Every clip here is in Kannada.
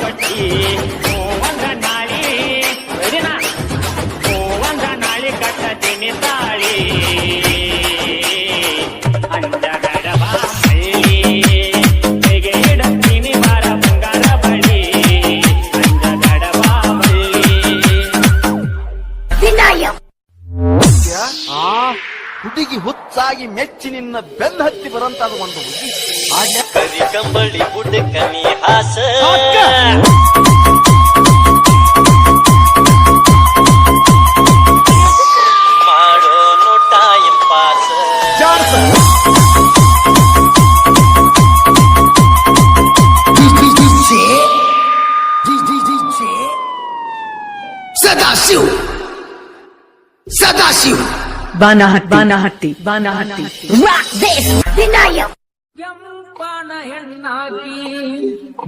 ಕಟ್ಟಿ ಒಂದ ನಾಳಿ ದಿನ ಒಂದ ನಾಳಿ ಕಟ್ಟತೀನಿ ತಾಳಿ ಅಂಜಗಡವ ಮಳ್ಳಿ ಹೇಗೆ ಇಡತೀನಿ ಬಾರ ಬಂಗಾರ ಬಳಿ ಅಂಜಗಡವ ಮಳ್ಳಿ ಹುಡುಗಿ ಹುಚ್ಚಾಗಿ ಮೆಚ್ಚಿ ನಿನ್ನ ಬೆನ್ನ ಹತ್ತಿ ಬರಂತಾದ ಒಂದು ಹುಡುಗಿ ಕರಿ ಕಂಬಳಿ ಬುಡಕನಿ ಹಾಸ ಮಾಡೋನು time pass Sadashiv Banahatti Rock this! Vinayak! ಕೆಂಪನ ಹೆಣ್ಣಾಕಿ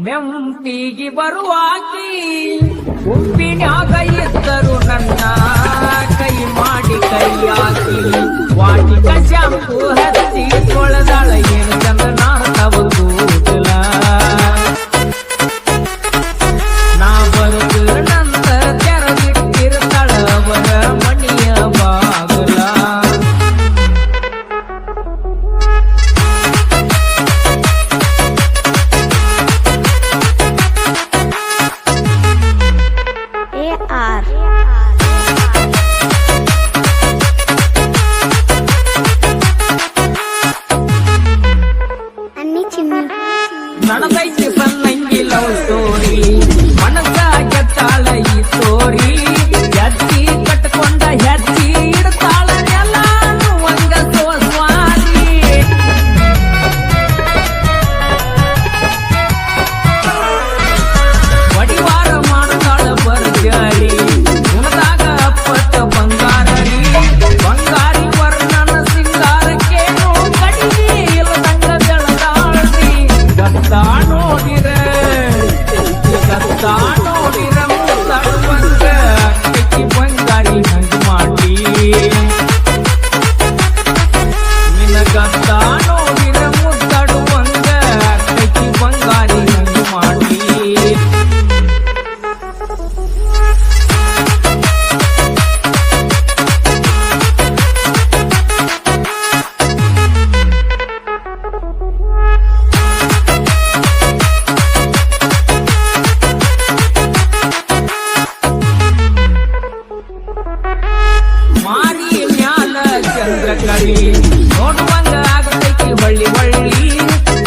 ಮೆಂಪಿಗೆ ಬರುವಾಕಿ ಉಪ್ಪಿನ್ಯಾಗ ಇದ್ದರು ನನ್ನ ಕೈ ಮಾಡಿ ಕೈಯಾಕಿ ವಾಟಿಕ ಶಾಂಪು ಹಚ್ಚಿ ತೊಳೆದಾಳ ಏನು ಚಂದ ನಾಡ್ತವಲ್ಲ ನಾ ಬರುದು ನಂತ ತೆರದಿಟ್ಟಿರ್ತಾಳ ಅವರ ಮಣಿಯ ಬಾಗಲ AR Anni Chimmi ನಡೆದೈತಿ ಸಣ್ಣಂಗಿ ಲವ್ ಸ್ಟೋರಿ ಮನಸ ಗೆತ್ತಾಳ ಈ ಸ್ಟೋರಿ ಹೆಜ್ಜಿ ಕಟ್ಕೊಂಡ ಹೆಜ್ಜಿ ಇಡ್ತಾಳ ಎಲ್ಲಾನು ಒಂದ ಸೋಸ್ವಾರಿ ವಡಿವಾರ ಮಾಡ್ತಾಳ ಬರ್ಜಾರಿ ಉಣದಾಗ ಅಪ್ಪತ್ತ ಬಂಗಾರಿ ಬಂಗಾರಿ ವರ್ಣನ ಸಿಂಗಾರಕ್ಕೇನು ಕಡಿಮೆ ಇಲ್ಲದಂಗ ಬೆಳದಾಳ್ರಿ ಗತ್ತ ನೋಡಿರ ಮುತ್ತಾಡುವಂಗ ಕೈಕಿ ಬಂಗಾರಿ ಹಂಗ ಮಾಡಿ ನಿನ್ನ ಗತ್ತ ನೋಡಿರ ಮುತ್ತಾಡುವಂಗ ಕೈಕಿ ಬಂಗಾರಿ ಹಂಗ ಮಾಡಿ ಮಾರಿ ಮ್ಯಾಲ ಚಂದ್ರ ಕಳಿ ನೋಡುವಂಗ ಆಗತೈತಿ ಹೊಳ್ಳಿ ಹೊಳ್ಳಿ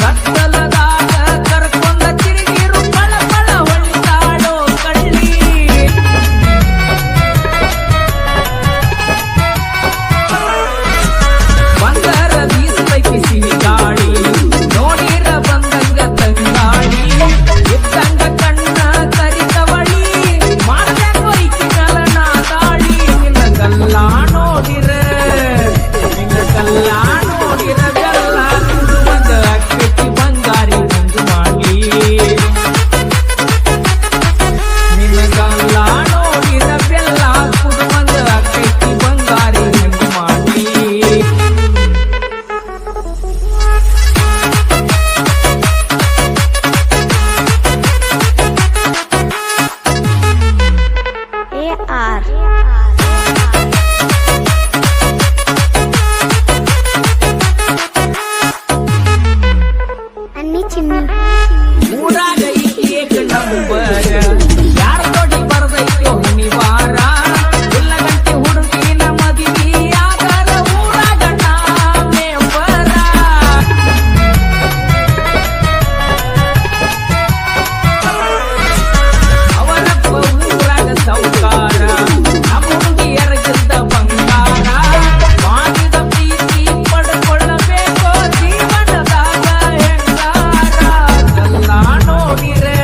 ಕತ್ತಲದಾಗ ಕರ್ಕೊಂಡ ತಿರುಗಿರು ಪಳ ಪಳ ಹೊಳ್ಳಿತಾಡೋ ಕಳ್ಳಿ ಬಂದರ ಬೀಸತೈತಿ ಸಿಹಿ ಗಾಳಿ ನೋಡಿರ ಬಂದಂಗ ತಂಗಾಳಿ ಇದ್ದಂಗ ಕಣ್ಣ ಕರಿತವಳಿ ಮಾಡ್ಬೇಕು ಐತಿ ಕಲನ ತಾಳಿ ನಿನ್ನ ಗಲ್ಲ ನೋಡಿರ ಬೆಲ್ಲ ಕುಡುವಂಗ ಅಕ್ಕಿ ಬಂಗಾರಿ ಹಂಗ ಮಾಡಿ ನಿನ್ನ ಗಲ್ಲ ನೋಡಿರ ಬೆಲ್ಲ ಕುಡುವಂಗ ಅಕ್ಕಿ ಬಂಗಾರಿ ಹಂಗ ಮಾಡಿ AR Anni Chimmi ಊರಾಗ ಏಕ ನಂಬರ ಯಾರ ತೊಡಿ ಬರ್ದೈತೋ ನಿವಾರ ಇಲ್ಲ ಗಂಟೆ ಹುಡುಗಿನ ಮದುವೆ ಆದರ ಊರಾಗ ನಾನೇ ಬರ ಅವರಪ್ಪ ಊರಾಗ ಸೌಕಾರ ನಮ್ಮ ಹುಡುಗಿಯರಿಗಿದ್ದ ಬಂಗಾರ ಮಾಡಿದ ಪ್ರೀತಿ ಪಡ್ಕೊಳ್ಳಬೇಕು ಜೀವನದಾಗ ಹೆಂಗಾರ ಎಲ್ಲ ನೋಡಿರೆ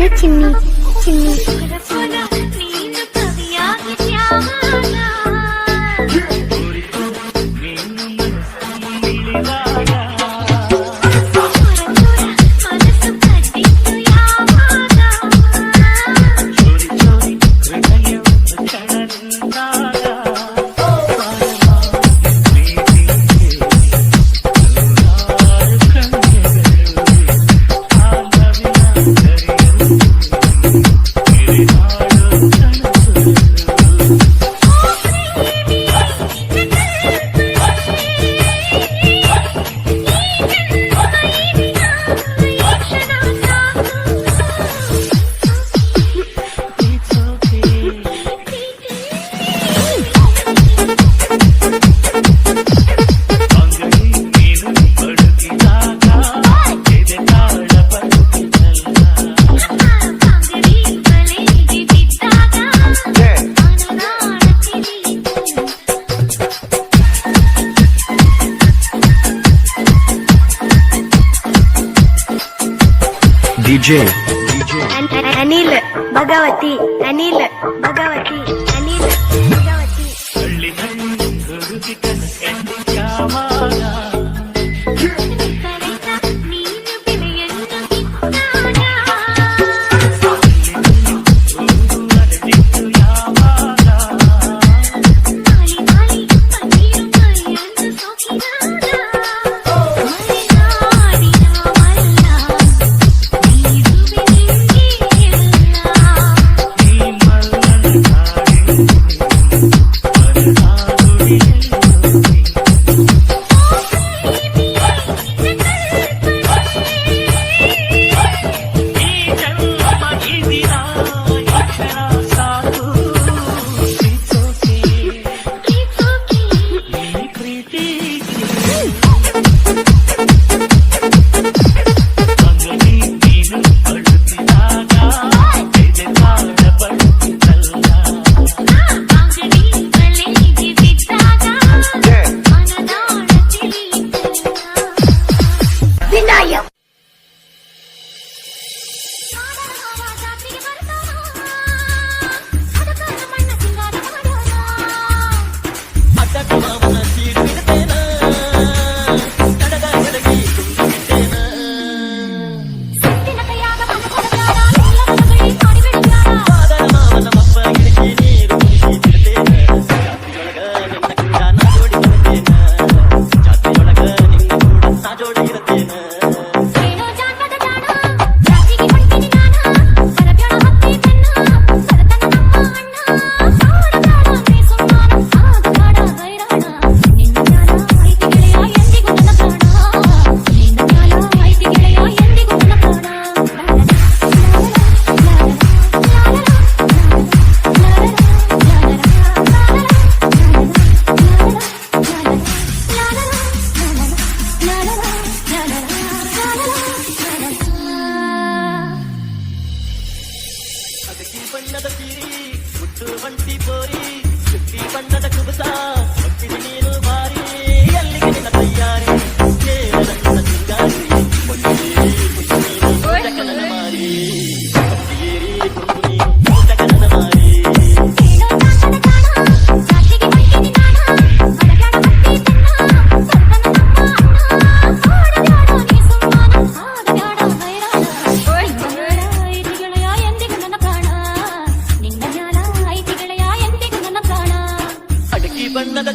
ನಾನು ಚಿನ್ನಿ ಚಿನ್ನಿ DJ ಅನಿಲ್ ಭಗವತಿ ಅನಿಲ್ ಭಗವತಿ ಅನಿಲ್ ಭಗವತಿ ಬಣ್ಣದ ಸೀರಿ ಮುಟ್ಟು ಬಂಟಿ ಪೋರಿ ಚುಕ್ಕಿ ಬಣ್ಣದ ಕುಬಸ ಹೊಟ್ಟಿದ ನೀರು ಬಾರಿ ಎಲ್ಲಿಗೆ ನಿನ್ನ ತಯ್ಯಾರಿ ಕೇಳ ನನ್ನ ಸಿಂಗಾರಿ ಕನನ ಮಾರಿ ಹೊಟ್ಟಿಗೇರಿ ಕುಂಕುನಿ ಕನನ ಮಾರಿ ಬಣ್ಣದ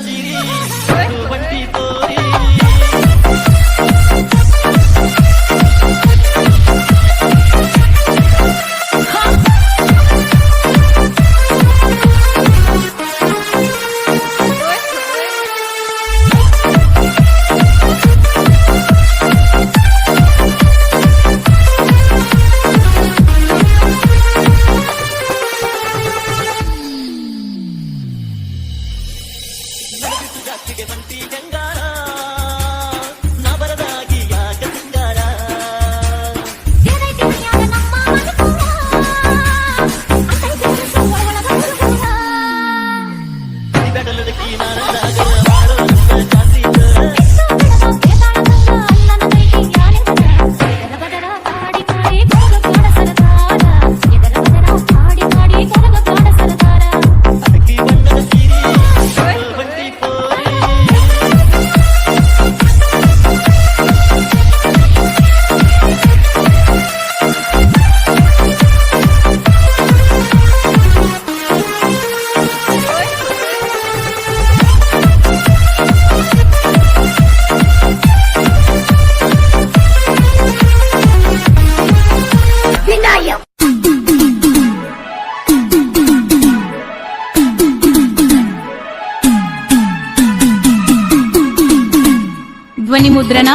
ಮುದ್ರಣ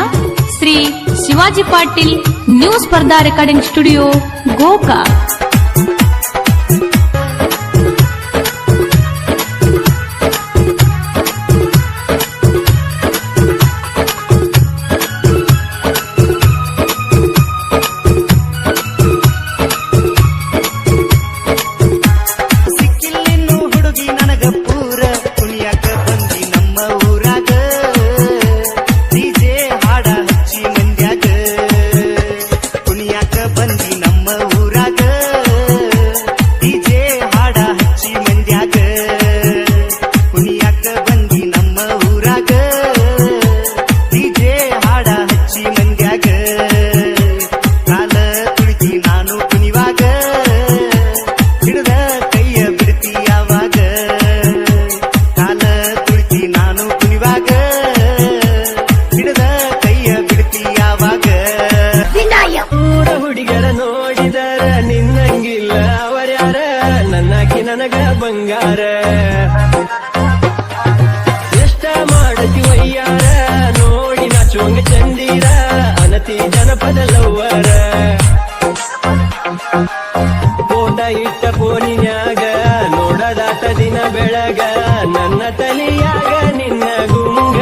ಶ್ರೀ ಶಿವಾಜಿ ಪಾಟೀಲ್ ನ್ಯೂ ಸ್ಪರ್ಧಾ ರೆಕಾರ್ಡಿಂಗ್ ಸ್ಟುಡಿಯೋ ಗೋಕಾಕ್. ಸಿಕ್ಕಿಲ್ಲಿನ್ನು ಹುಡುಗಿ ನನಗ ಪೂರ ಕುಣಿಯಾಕ ಬಂದಿ ನಮ್ಮ ಊರಾಗ ಡಿಜೆ ಹಾಡ ಹಚ್ಚಿ ಮಂದ್ಯಾಗ ಕುಣಿಯಾಕ ಬಂದಿ ನಮ್ಮ ಊರಾಗ ಡಿಜೆ ಹಾಡ ಹಚ್ಚಿ ಮಂದ್ಯಾಗ ಕುಣಿಯಾಕ ಬಂದಿ ನಮ್ಮ ಊರಾಗ ಡಿಜೆ ಹಾಡ ಹಚ್ಚಿ ಮಂದ್ಯಾಗ ಕಾಲ ತುಳುಕಿ ನಾನು ಕುಣಿವಾಗ ಹಿಡಿದ ಕೈಯ ಬಿಡ್ತಿ ಯಾವಾಗ ಕಾಲ ತುಳುಕಿ ನಾನು ಕುಣಿವಾಗ ಹಿಡಿದ ಕೈಯ ಬಿಡ್ತಿ ಯಾವಾಗ ವಿನಾಯಕ್ ಊರ ಹುಡುಗರ ನೋಡಿದರ ನಿನ್ನಂಗಿಲ್ಲ ಅವರ್ಯಾರ ನನ್ನಾಕಿ ನನಗ ಬಂಗಾರ ಎಷ್ಟ ಮಾಡತಿ ವಯ್ಯಾರ ನೋಡಿ ನಾಚುವಂಗ ಚಂದೀರ ಅನತಿ ಜನಪದ ಲವ್ವರ ಫೋಟ ಇಟ್ಟ ಫೋನಿನ್ಯಾಗ ನೋಡದಾತ ದಿನ ಬೆಳಗ ನನ್ನ ತಲಿಯಾಗ ನಿನ್ನ ಗುಂಗ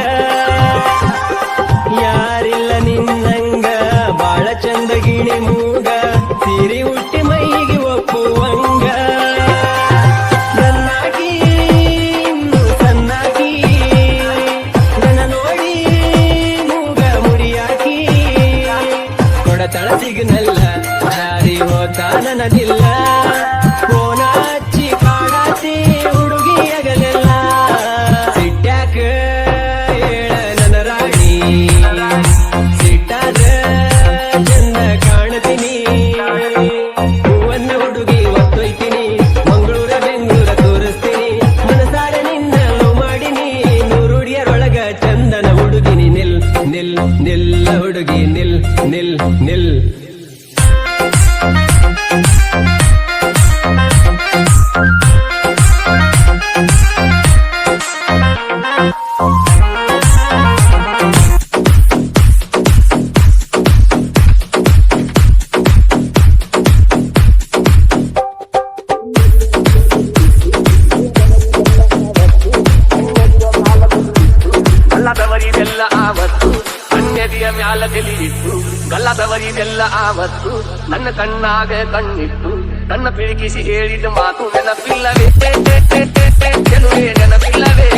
ಯಾರಿಲ್ಲ ನಿನ್ನಂಗ ಬಾಳ ಚಂದ ಗಿಣಿ ಮೂಗ ಸೀರಿ ಹುಟ್ಟಿ ಮೈಗೆ ಒಪ್ಪುವಂಗ ನನ್ನಾಗಿ ಇನ್ನು ಸನ್ನಾಗಿ ನನ್ನ ನೋಡಿ ಮೂಗ ಮುಡಿಯಾಕಿ ಕೊಡತಳ ಸಿಗ್ನಲ್ಲ ದಾರಿ ಹೋತ ನನದಿಲ್ಲ ಫೋನ ಹಚ್ಚಿ ಕಾಡಾತಿ ಹುಡುಗಿಯಾಗಲಿಲ್ಲ ಸಿಟ್ಟ್ಯಾಕ ಹೇಳ ನನ್ನ ರಾಣಿ ಸಿಟ್ಟಾದ ಚಂದ ಕಾಣ್ತೀನಿ ಹೂವನ್ನ ಹುಡುಗಿ ಒತ್ತೊಯ್ತೀನಿ ಮಂಗಳೂರ ಬೆಂಗಳೂರ ತೋರಿಸ್ತೀನಿ ಮನಸಾರ ನಿನ್ನ ಲವ್ ಮಾಡಿನಿ ನೂರುಡಿಯರೊಳಗ ಚಂದನ ಹುಡುಗಿನಿ ನಿಲ್ ನಿಲ್ ನಿಲ್ಲ ಹುಡುಗಿ ನಿಲ್ ನಿಲ್ ನಿಲ್ ಗಲ್ಲದವರಿದೆಲ್ಲ ಆವತ್ತು ಕಣ್ಣೆದಿಯ ಮ್ಯಾಲ ತಿಳಿಯಿಟ್ಟು ಗಲ್ಲದವರಿದೆಲ್ಲ ಆವತ್ತು ನನ್ನ ಕಣ್ಣಾಗ ಕಣ್ಣಿಟ್ಟು ನನ್ನ ಪಿಳಿಕಿಸಿ ಹೇಳಿದ ಮಾತು ನೆನಪಿಲ್ಲವೇ ಗೆಲುವೆ ನೆನಪಿಲ್ಲವೇ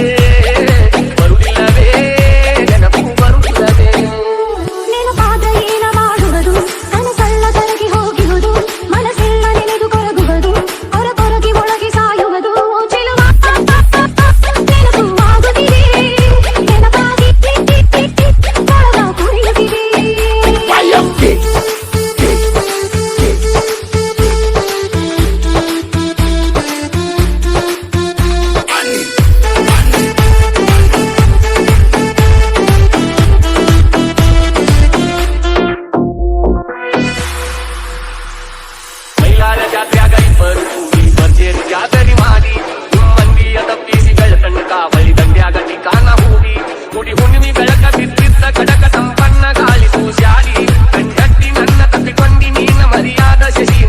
ಬರುವುದಿಲ್ಲವೇ ನೆನಪು ಬರುವುದಿಲ್ಲವೇ ನೆನಪಾದ ಏನ ಮಾಡುವುದು ಕನಸಲ್ಲ ಕರಗಿ ಹೋಗುವುದು ಮನಸ್ಸೆಲ್ಲ ನೆನೆದು ಕೊರಗುವುದು ಕೊರಗಿ ಒಳಗೆ ಸಾಯುವುದು ಚೆಲುವ ನೆನಪು ಆಗುತ್ತಿದೆ ನೆನಪಾಗಿ ಕೊಳಗ ಕುಣಿಯುತ್ತಿದೆ ಮೈಲಾರ ಜಾತ್ರೆಯಾಗ ಇಬ್ಬರು ಕೂಡಿ ಭರ್ಜರಿ ಜಾತ್ರೆ ಮಾಡಿ ಮಂದಿಯ ತಪ್ಪಿಸಿಗಳ ತನಕ ಬಳಿ ದಂಡ್ಯಾಗ ಠಿಕಾನ ಹೂಡಿ ಗುಡಿ ಹುಣ್ಣಿಮೆ ಬೆಳಕ ಬಿದ್ದಿದ್ದ ಕಡಕ ಸಂಪನ್ನ ಗಾಳಿ ಸೂಸ್ಯಾಡಿ ಕಣ್ಣಿ ನನ್ನ ತಪ್ಪಿಕೊಂಡಿ ನೀನ ಮರ್ಯಾದ ಶಶಿ